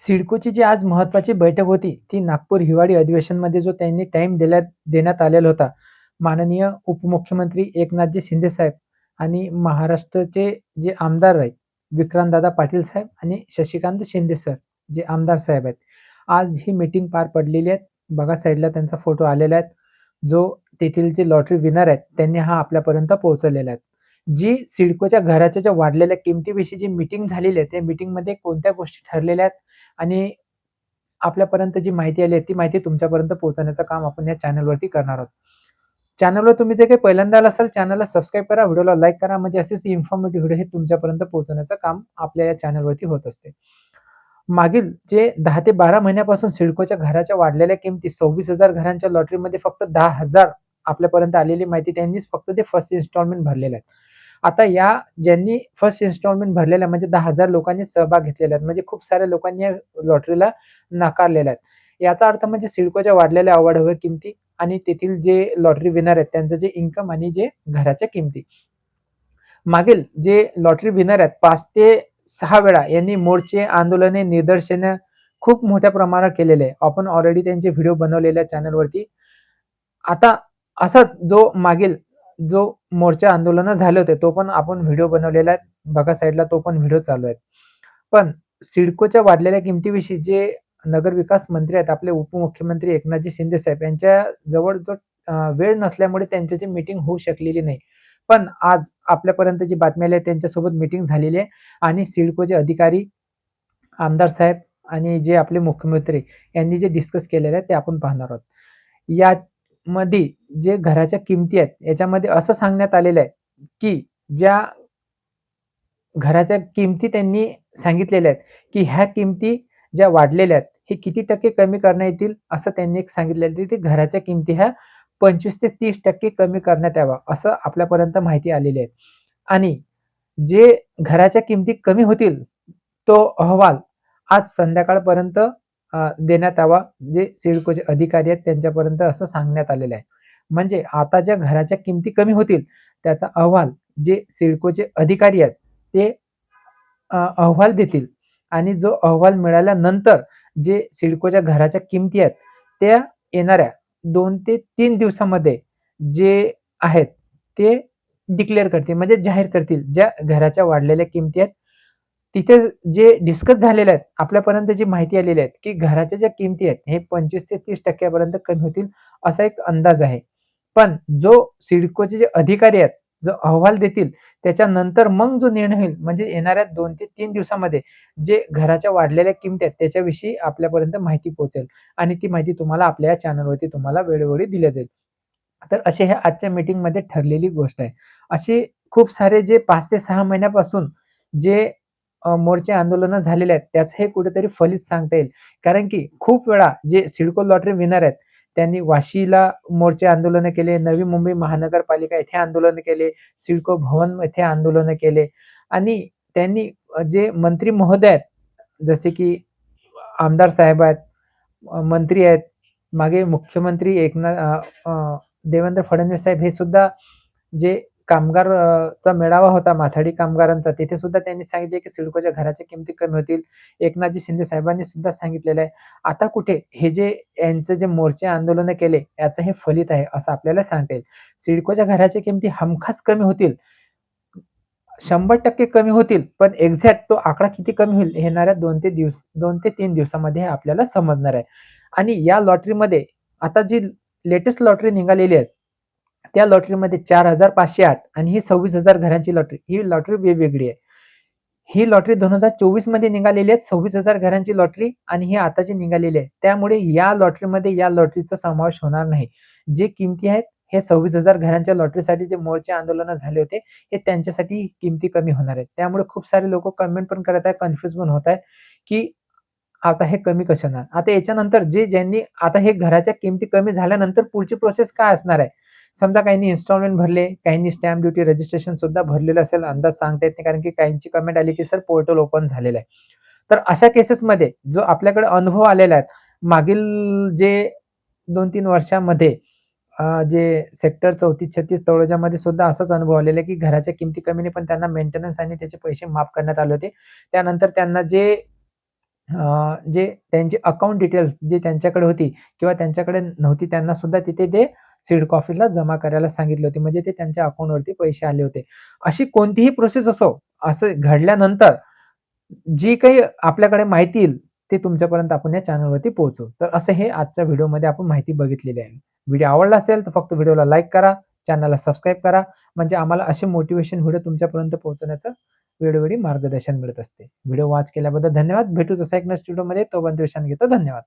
सिडकोची जी आज महत्त्वाची बैठक होती, ती नागपूर हिवाळी अधिवेशनमध्ये जो त्यांनी टाईम देण्यात आलेला होता. माननीय उपमुख्यमंत्री एकनाथजी शिंदे साहेब आणि महाराष्ट्राचे जे आमदार आहेत, विक्रांतदादा पाटील साहेब आणि शशिकांत शिंदे सर, जे आमदार साहेब आहेत. आज ही मीटिंग पार पडलेली आहे. बघा साइडला त्यांचा फोटो आलेला आहे. जो तेथील जे लॉटरी विनर आहेत, त्यांनी हा आपल्यापर्यंत पोहोचवलेला आहे. जी सिडकोच्या घराच्या ज्या वाढलेल्या किमतीविषयी जी मीटिंग झालेली आहे, त्या मीटिंगमध्ये कोणत्या गोष्टी ठरलेल्या आहेत आणि आपल्यापर्यंत जी माहिती आली आहे, ती माहिती तुमच्यापर्यंत पोहोचवण्याचं काम आपण या चॅनलवरती करणार आहोत. चॅनलवर तुम्ही जे काही पहिल्यांदा आला असाल, चॅनलला सबस्क्राईब करा, व्हिडिओला लाईक करा, म्हणजे असेच इन्फॉर्मेटिव्ह व्हिडिओ हे तुमच्यापर्यंत पोहोचवण्याचं काम आपल्या या चॅनलवरती होत असते. मागील जे 10 ते 12 महिन्यापासून सिडकोच्या घराच्या वाढलेल्या किमती 26,000 घरांच्या लॉटरीमध्ये फक्त 10,000 आपल्यापर्यंत आलेली माहिती त्यांनीच फक्त ते फर्स्ट इन्स्टॉलमेंट भरलेलं आहे. आता या ज्यांनी फर्स्ट इन्स्टॉलमेंट भरलेला म्हणजे 10,000 लोकांनी सहभाग घेतलेला आहे. म्हणजे खूप साऱ्या लोकांनी या लॉटरीला नाकारलेलं आहे. याचा अर्थ म्हणजे सिडकोच्या वाढलेल्या अवाढव्य किमती आणि तेथील जे लॉटरी विनर आहेत त्यांचं जे इन्कम आणि जे घराच्या किमती. मागील जे लॉटरी विनर आहेत 5 ते 6 वेळा यांनी मोर्चे, आंदोलने, निदर्शनं खूप मोठ्या प्रमाणावर केलेले आहे. आपण ऑलरेडी त्यांचे व्हिडिओ बनवलेले आहेत चॅनलवरती. आता असाच जो मागील जो मोर्चा आंदोलनं झाले होते, तो पण आपण व्हिडिओ बनवलेला आहे. बघा साइडला तो पण व्हिडिओ चालू आहे. पण सिडकोच्या वाढलेल्या किमतीविषयी जे नगरविकास मंत्री आहेत, आपले उपमुख्यमंत्री एकनाथजी शिंदे साहेब यांच्या जवळ जो वेळ नसल्यामुळे त्यांच्याची मीटिंग होऊ शकलेली नाही. पण आज आपल्यापर्यंत जी बातमी आली आहे त्यांच्यासोबत मीटिंग झालेली आहे आणि सिडकोचे अधिकारी, आमदार साहेब आणि जे आपले मुख्यमंत्री यांनी जे डिस्कस केलेलं आहे ते आपण पाहणार आहोत. यामध्ये जे घराच्या किमती आहेत, याच्यामध्ये असं सांगण्यात आलेलं आहे, की ज्या घराच्या किमती त्यांनी सांगितलेल्या आहेत, की ह्या किमती ज्या वाढलेल्या आहेत, हे किती टक्के कमी करण्यात येतील, असं त्यांनी एक सांगितलेलं आहे, की घराच्या किमती ह्या 25% ते 30% कमी करण्यात यावा, असं आपल्यापर्यंत माहिती आलेली आहे. आणि जे घराच्या किमती कमी होतील, तो अहवाल आज संध्याकाळपर्यंत देण्यात यावा. जे सिडकोचे अधिकारी आहेत त्यांच्यापर्यंत असं सांगण्यात आलेलं आहे. म्हणजे आता ज्या घराच्या किमती कमी होतील, त्याचा अहवाल जे सिडकोचे अधिकारी आहेत, ते अहवाल देतील आणि जो अहवाल मिळाल्यानंतर जे सिडकोच्या घराच्या किमती आहेत, त्या येणाऱ्या 2 ते 3 दिवसामध्ये जे आहेत, ते डिक्लेअर करतील म्हणजे जाहीर करतील. ज्या घराच्या वाढलेल्या किमती आहेत, तिथे जे डिस्कस झालेले आहेत, आपल्यापर्यंत जी माहिती आलेली आहे, की घराच्या ज्या किमती आहेत, हे 25% ते 30% पर्यंत कमी होतील, असा एक अंदाज आहे. पण जो सिडकोचे जे अधिकारी आहेत, जो अहवाल देतील, त्याच्यानंतर मग जो निर्णय होईल, म्हणजे येणाऱ्या 2 ते 3 दिवसामध्ये जे घराच्या वाढलेल्या किमती आहेत, त्याच्याविषयी आपल्यापर्यंत माहिती पोहोचेल आणि ती माहिती तुम्हाला आपल्या या चॅनलवरती तुम्हाला वेळोवेळी दिल्या जाईल. तर असे हे आजच्या मीटिंगमध्ये ठरलेली गोष्ट आहे. असे खूप सारे जे 5 ते 6 महिन्यापासून जे मोर्चे आंदोलनं झालेले आहेत, त्याचं हे कुठेतरी फलित सांगता येईल. कारण की खूप वेळा जे सिडको लॉटरी विनर आहेत, त्यांनी वाशीला मोर्चे आंदोलनं केले, नवी मुंबई महानगरपालिका येथे आंदोलनं केले, सिडको भवन येथे आंदोलनं केले आणि त्यांनी जे मंत्री महोदय आहेत, जसे की आमदार साहेब आहेत, मंत्री आहेत, मागे मुख्यमंत्री देवेंद्र फडणवीस साहेब हे सुद्धा जे कामगार चा मेळावा होता माथाडी कामगारांचा, तिथे सुद्धा त्यांनी सांगितले, की सिडकोच्या घराच्या किमती कमी होतील. एकनाथजी शिंदे साहेबांनी सुद्धा सांगितलेलं आहे. आता कुठे हे जे यांचं जे मोर्चे आंदोलनं केले, याचं हे फलित आहे, असं आपल्याला सांगता येईल. सिडकोच्या घराच्या किमती हमखास कमी होतील. 100% कमी होतील, पण एक्झॅक्ट तो आकडा किती कमी होईल, येणाऱ्या 2 ते 3 दिवसामध्ये हे आपल्याला समजणार आहे. आणि या लॉटरीमध्ये आता जी लेटेस्ट लॉटरी निघालेली आहे, त्या लॉटरीमध्ये 4,508 आणि ही 26,000 घरांची लॉटरी. ही लॉटरी वेगवेगळी आहे. ही लॉटरी 2024 मध्ये निघालेली आहे 26,000 घरांची लॉटरी आणि ही आता जी निघालेली आहे. त्यामुळे या लॉटरीमध्ये या लॉटरीचा समावेश होणार नाही. जे किमती आहेत हे 26,000 घरांच्या लॉटरीसाठी जे मोर्चे आंदोलनं झाले होते, हे त्यांच्यासाठी किमती कमी होणार आहेत. त्यामुळे खूप सारे लोकं कमेंट पण करत आहेत, कन्फ्यूज पण होत आहेत, की आता हे कमी कसे होणार? आता याच्यानंतर ज्यांनी आता हे घराच्या किमती कमी झाल्यानंतर पुढची प्रोसेस काय असणार आहे? समजा काहींनी इन्स्टॉलमेंट भरले, काहींनी स्टॅम्प ड्युटी रजिस्ट्रेशन सुद्धा भरलेलं असेल, अंदाज सांगता येत नाही कारण की काहींची कमेंट आली की सर पोर्टल ओपन झालेलं आहे. तर अशा केसेसमध्ये जो आपल्याकडे अनुभव आलेला आहे, मागील जे 2-3 वर्षामध्ये जे सेक्टर 34-36 तळोजामध्ये सुद्धा असाच अनुभव आलेला आहे, की घराच्या किमती कमी नाही, पण त्यांना मेंटेनन्स आणि त्याचे पैसे माफ करण्यात आले होते. त्यानंतर त्यांना जे जे त्यांची अकाउंट डिटेल्स जी त्यांच्याकडे होती किंवा त्यांच्याकडे नव्हती त्यांना सुद्धा तिथे ते सिडको ऑफिसला जमा करायला सांगितले होते. म्हणजे ते त्यांच्या अकाउंटवरती पैसे आले होते. अशी कोणतीही प्रोसेस असो, असं घडल्यानंतर जी काही आपल्याकडे माहिती येईल, ते तुमच्यापर्यंत आपण या चॅनलवरती पोहोचवू. तर असं हे आजच्या व्हिडिओमध्ये आपण माहिती बघितलेली आहे. व्हिडिओ आवडला असेल तर फक्त व्हिडिओला लाईक करा, चॅनलला सबस्क्राईब करा. म्हणजे आम्हाला असे मोटिव्हेशन व्हिडिओ तुमच्यापर्यंत पोहोचवण्याचं वेळोवेळी मार्गदर्शन मिळत असते. व्हिडिओ वॉच केल्याबद्दल धन्यवाद. भेटू जसा एक नेक्स्ट व्हिडिओमध्ये. तोपर्यंत विश्रांती घेतो. धन्यवाद.